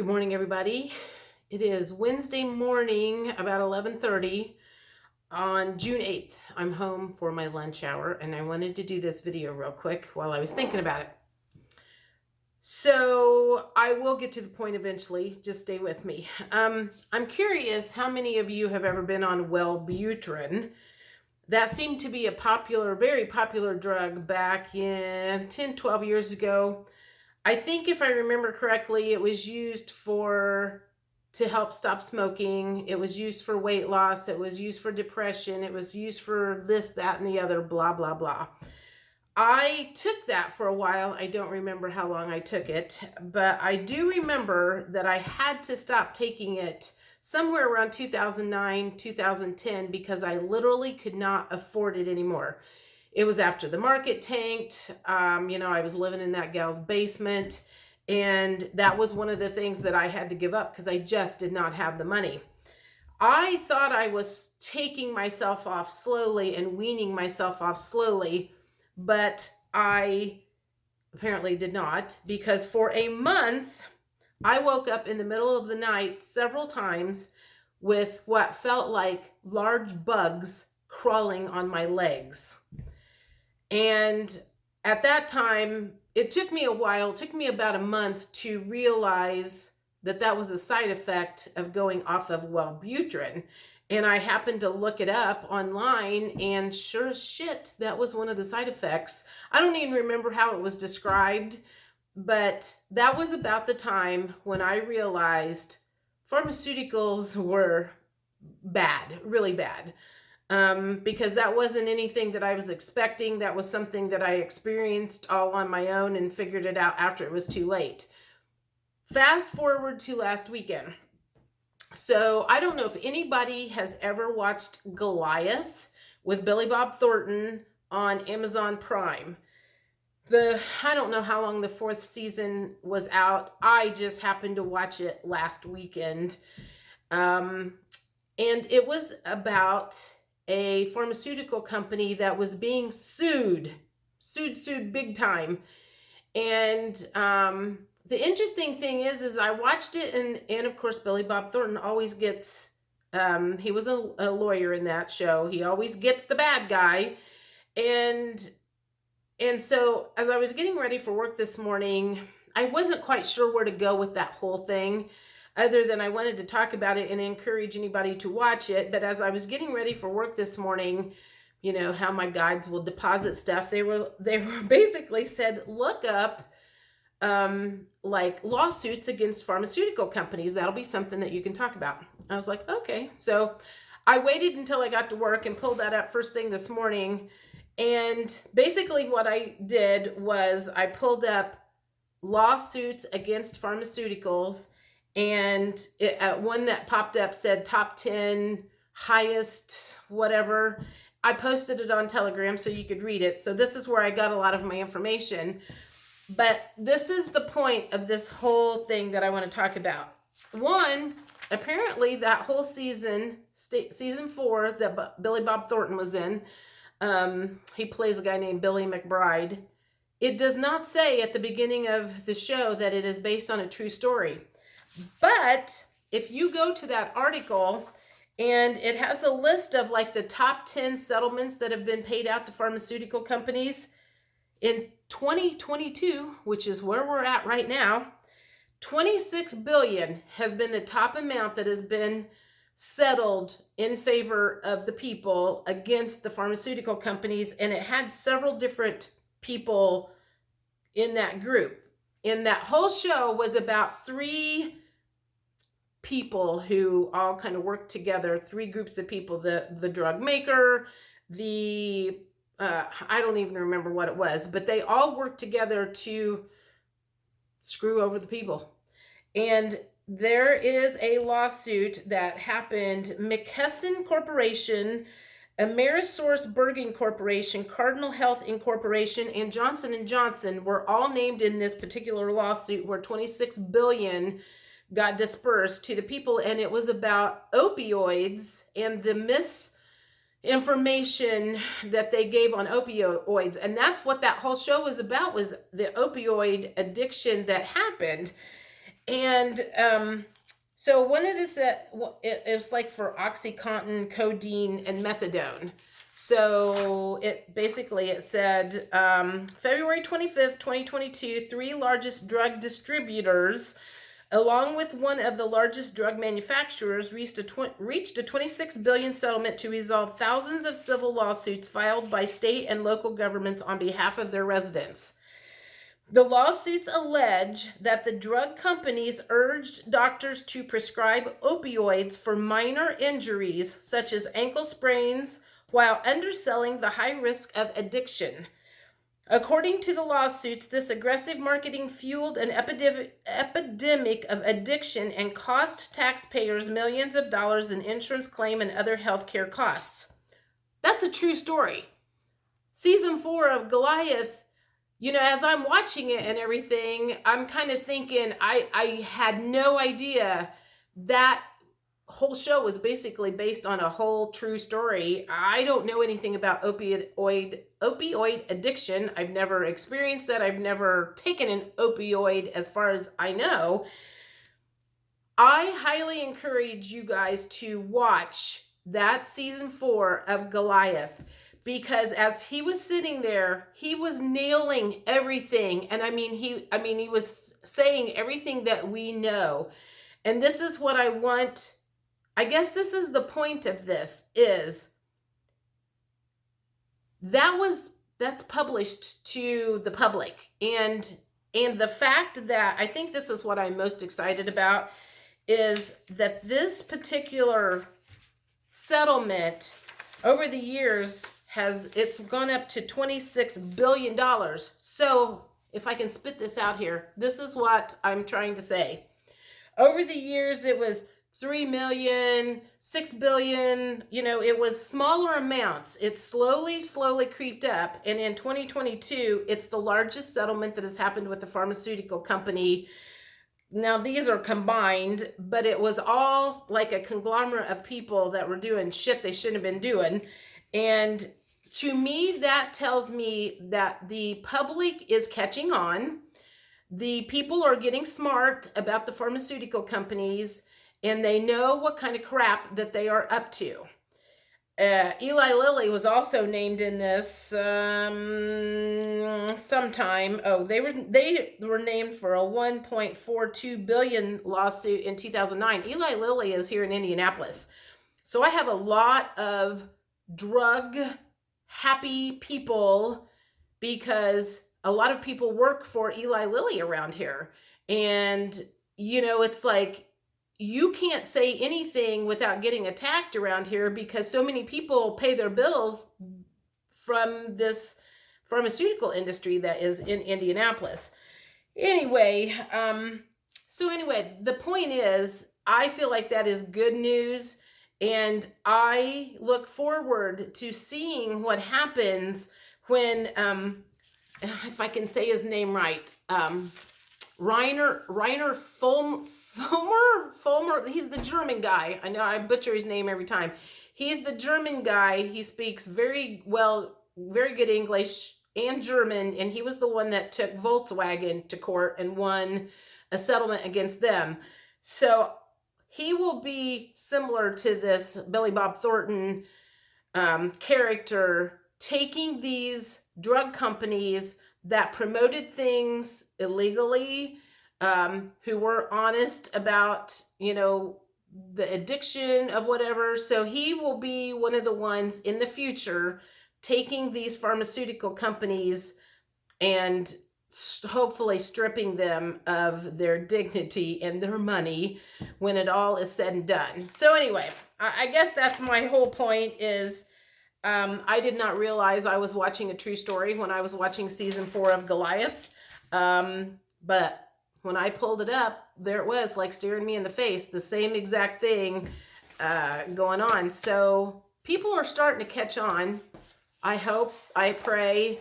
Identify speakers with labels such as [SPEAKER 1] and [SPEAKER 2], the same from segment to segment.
[SPEAKER 1] Good morning, everybody. It is Wednesday morning, about 11:30 on June 8th. I'm home for my lunch hour, and I wanted to do this video real quick while I was thinking about it. So I will get to the point eventually. Just stay with me. I'm curious how many of you have ever been on Wellbutrin. That seemed to be a popular, very popular drug back in 10, 12 years ago. I think if I remember correctly, it was used to help stop smoking. It was used for weight loss. It was used for depression. It was used for this, that, and the other, blah, blah, blah. I took that for a while. I don't remember how long I took it, but I do remember that I had to stop taking it somewhere around 2009, 2010, because I literally could not afford it anymore. It was after the market tanked. I was living in that gal's basement, and that was one of the things that I had to give up because I just did not have the money. I thought I was taking myself off slowly and weaning myself off slowly, but I apparently did not, because for a month, I woke up in the middle of the night several times with what felt like large bugs crawling on my legs. And at that time, it took me a while, it took me about a month to realize that that was a side effect of going off of Wellbutrin. And I happened to look it up online, and sure as shit, that was one of the side effects. I don't even remember how it was described, but that was about the time when I realized pharmaceuticals were bad, really bad. Because that wasn't anything that I was expecting. That was something that I experienced all on my own and figured it out after it was too late. Fast forward to last weekend. So I don't know if anybody has ever watched Goliath with Billy Bob Thornton on Amazon Prime. I don't know how long the fourth season was out. I just happened to watch it last weekend. And it was about a pharmaceutical company that was being sued big time. And the interesting thing is I watched it, and of course, Billy Bob Thornton always gets, he was a lawyer in that show. He always gets the bad guy. And so as I was getting ready for work this morning, I wasn't quite sure where to go with that whole thing, other than I wanted to talk about it and encourage anybody to watch it. But as I was getting ready for work this morning, you know how my guides will deposit stuff. They were basically said, look up like lawsuits against pharmaceutical companies. That'll be something that you can talk about. I was like, okay. So I waited until I got to work and pulled that up first thing this morning. And basically what I did was I pulled up lawsuits against pharmaceuticals, and one that popped up said top 10 highest whatever. I posted it on Telegram so you could read it. So this is where I got a lot of my information. But this is the point of this whole thing that I want to talk about. One, apparently that whole season 4 that Billy Bob Thornton was in, he plays a guy named Billy McBride. It does not say at the beginning of the show that it is based on a true story. But if you go to that article, and it has a list of like the top 10 settlements that have been paid out to pharmaceutical companies in 2022, which is where we're at right now, 26 billion has been the top amount that has been settled in favor of the people against the pharmaceutical companies. And it had several different people in that group. And that whole show was about 3 people who all kind of worked together, 3 groups of people, the drug maker, I don't even remember what it was, but they all worked together to screw over the people. And there is a lawsuit that happened. McKesson Corporation, Amerisource Bergen Corporation, Cardinal Health Incorporation, and Johnson & Johnson were all named in this particular lawsuit where 26 billion got dispersed to the people. And it was about opioids and the misinformation that they gave on opioids. And that's what that whole show was about, was the opioid addiction that happened. And so one of this, it was like for OxyContin, codeine, and methadone. So it said February 25th, 2022, three largest drug distributors, along with one of the largest drug manufacturers, reached a $26 billion settlement to resolve thousands of civil lawsuits filed by state and local governments on behalf of their residents. The lawsuits allege that the drug companies urged doctors to prescribe opioids for minor injuries, such as ankle sprains, while underselling the high risk of addiction. According to the lawsuits, this aggressive marketing fueled an epidemic of addiction and cost taxpayers millions of dollars in insurance claim and other healthcare costs. That's a true story. Season 4 of Goliath, as I'm watching it and everything, I'm kind of thinking, I had no idea that whole show was basically based on a whole true story. I don't know anything about opioid addiction. I've never experienced that. I've never taken an opioid as far as I know. I highly encourage you guys to watch that season 4 of Goliath, because as he was sitting there, he was nailing everything. And he was saying everything that we know. And this is what I want. I guess this is the point of this, is that's published to the public. And the fact that, I think this is what I'm most excited about, is that this particular settlement over the years it's gone up to $26 billion. So if I can spit this out here, this is what I'm trying to say. Over the years, it was 3 million, 6 billion, it was smaller amounts. It slowly creeped up. And in 2022, it's the largest settlement that has happened with the pharmaceutical company. Now, these are combined, but it was all like a conglomerate of people that were doing shit they shouldn't have been doing. And to me, that tells me that the public is catching on. The people are getting smart about the pharmaceutical companies, and they know what kind of crap that they are up to. Eli Lilly was also named in this sometime. Oh, they were named for a $1.42 billion lawsuit in 2009. Eli Lilly is here in Indianapolis. So I have a lot of drug happy people, because a lot of people work for Eli Lilly around here. And, it's like, you can't say anything without getting attacked around here, because so many people pay their bills from this pharmaceutical industry that is in Indianapolis. Anyway, the point is, I feel like that is good news. And I look forward to seeing what happens when, if I can say his name right, Reiner Fulmer, he's the German guy. I know I butcher his name every time. He's the German guy. He speaks very good English and German, and he was the one that took Volkswagen to court and won a settlement against them. So he will be similar to this Billy Bob Thornton character, taking these drug companies that promoted things illegally, who were honest about, the addiction of whatever. So he will be one of the ones in the future taking these pharmaceutical companies and hopefully stripping them of their dignity and their money when it all is said and done. So anyway, I guess that's my whole point is, I did not realize I was watching a true story when I was watching season 4 of Goliath. But when I pulled it up, there it was, like staring me in the face, the same exact thing going on. So people are starting to catch on. I hope, I pray.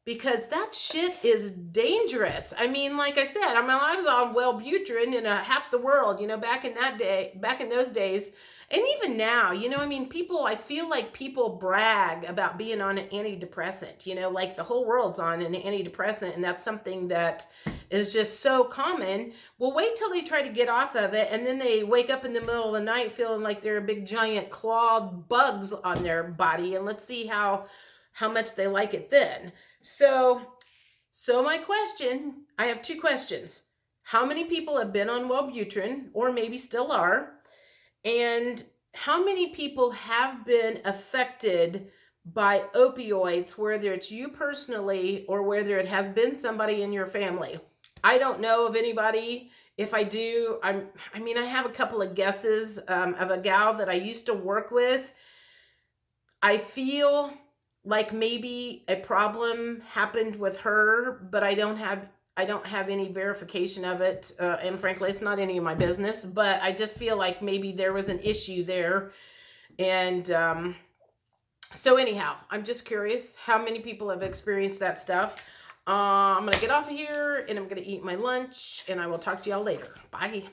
[SPEAKER 1] because that shit is dangerous. I mean, like I said, I was on Wellbutrin in half the world, back in those days. And even now, I feel like people brag about being on an antidepressant, like the whole world's on an antidepressant. And that's something that is just so common. Well, wait till they try to get off of it. And then they wake up in the middle of the night feeling like they're a big giant clawed bugs on their body. And let's see how much they like it then. So my question, I have two questions. How many people have been on Wellbutrin, or maybe still are? And how many people have been affected by opioids, whether it's you personally or whether it has been somebody in your family? I don't know of anybody. If I do, I have a couple of guesses of a gal that I used to work with. I feel like maybe a problem happened with her, but I don't have any verification of it. And frankly, it's not any of my business, but I just feel like maybe there was an issue there. And so anyhow, I'm just curious how many people have experienced that stuff. I'm going to get off of here and I'm going to eat my lunch, and I will talk to y'all later. Bye.